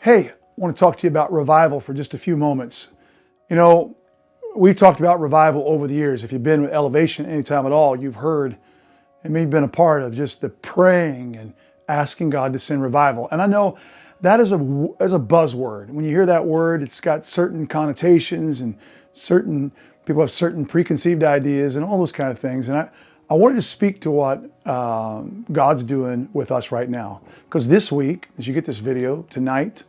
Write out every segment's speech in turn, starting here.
Hey, I want to talk to you about revival for just a few moments. You know, we've talked about revival over the years. If you've been with Elevation anytime at all, you've heard and maybe been a part of just the praying and asking God to send revival. And I know that is a buzzword. When you hear that word, it's got certain connotations and certain people have certain preconceived ideas and all those kind of things. And I wanted to speak to what God's doing with us right now. Because this week, as you get this video, tonight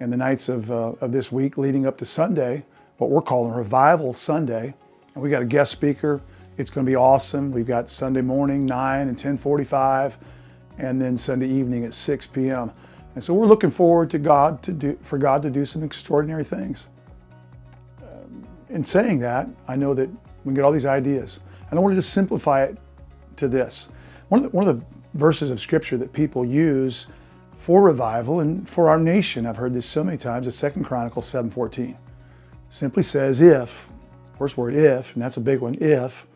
and the nights of this week leading up to Sunday, what we're calling Revival Sunday, and we got a guest speaker. It's going to be awesome. We've got Sunday morning, 9 and 10:45, and then Sunday evening at 6 p.m. And so we're looking forward to for God to do some extraordinary things. In saying that, I know that we get all these ideas. And I wanted to simplify it to this. One of the verses of Scripture that people use for revival and for our nation, I've heard this so many times, is 2 Chronicles 7:14. Simply says, if, first word if, and that's a big one, if,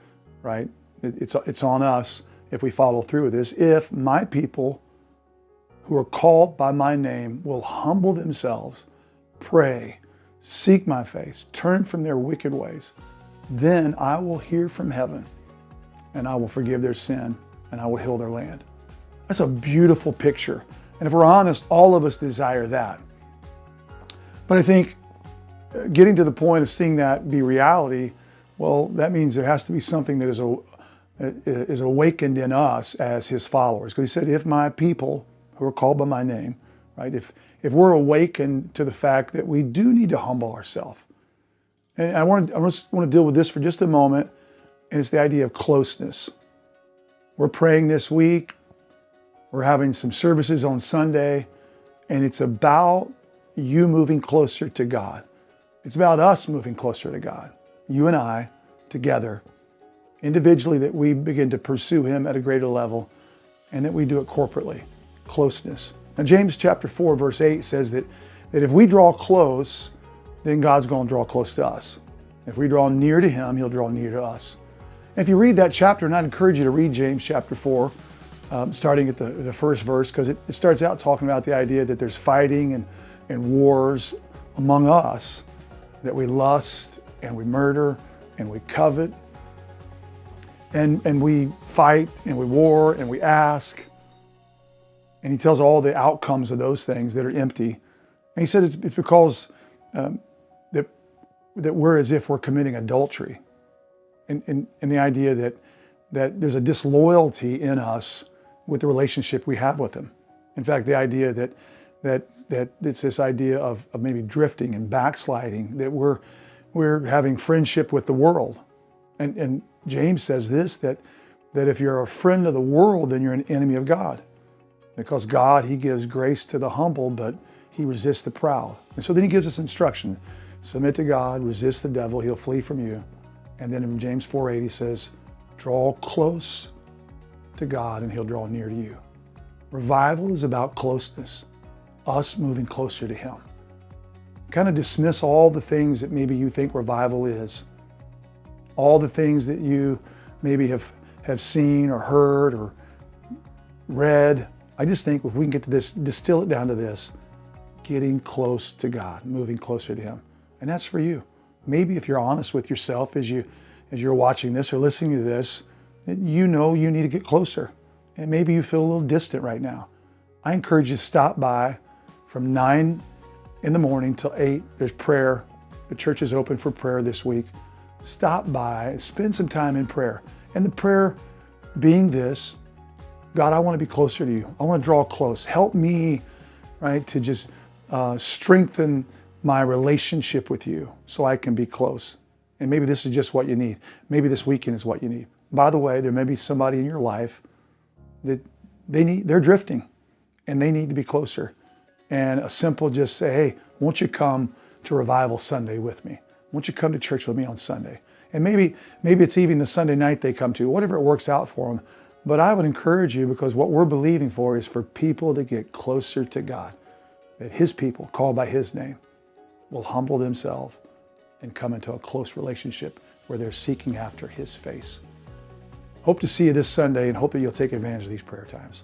right? It's on us if we follow through with this. If my people who are called by my name will humble themselves, pray, seek my face, turn from their wicked ways, then I will hear from heaven and I will forgive their sin and I will heal their land. That's a beautiful picture. And if we're honest, all of us desire that. But I think getting to the point of seeing that be reality, well, that means there has to be something that is awakened in us as his followers. Because he said, if my people who are called by my name, right? If we're awakened to the fact that we do need to humble ourselves. And I just want to deal with this for just a moment, and it's the idea of closeness. We're praying this week. We're having some services on Sunday, and it's about you moving closer to God. It's about us moving closer to God. You and I together, individually, that we begin to pursue him at a greater level, and that we do it corporately. Closeness. Now, James chapter 4, verse 8 says that if we draw close, then God's going to draw close to us. If we draw near to him, he'll draw near to us. And if you read that chapter, and I'd encourage you to read James chapter 4, starting at the first verse, because it starts out talking about the idea that there's fighting and wars among us, that we lust and we murder and we covet and we fight and we war and we ask. And he tells all the outcomes of those things that are empty. And he said it's because that we're as if we're committing adultery. And the idea that there's a disloyalty in us with the relationship we have with him. In fact, the idea that it's this idea of maybe drifting and backsliding, that we're having friendship with the world. And James says this, that if you're a friend of the world, then you're an enemy of God. Because God, he gives grace to the humble, but he resists the proud. And so then he gives us instruction. Submit to God, resist the devil, he'll flee from you. And then in James 4:8, he says, draw close to God and he'll draw near to you. Revival is about closeness, us moving closer to him. Kind of dismiss all the things that maybe you think revival is. All the things that you maybe have seen or heard or read. I just think if we can get to this, distill it down to this, getting close to God, moving closer to him. And that's for you. Maybe if you're honest with yourself as you're watching this or listening to this, you know you need to get closer. And maybe you feel a little distant right now. I encourage you to stop by from 9 in the morning till 8. There's prayer. The church is open for prayer this week. Stop by, spend some time in prayer. And the prayer being this, God, I want to be closer to you. I want to draw close. Help me, right, to just strengthen my relationship with you so I can be close. And maybe this is just what you need. Maybe this weekend is what you need. By the way, there may be somebody in your life that they're drifting and they need to be closer. And a simple just say, hey, won't you come to Revival Sunday with me? Won't you come to church with me on Sunday? And maybe it's even the Sunday night they come to, whatever it works out for them. But I would encourage you, because what we're believing for is for people to get closer to God, that his people, called by his name, will humble themselves and come into a close relationship where they're seeking after his face. Hope to see you this Sunday and hope that you'll take advantage of these prayer times.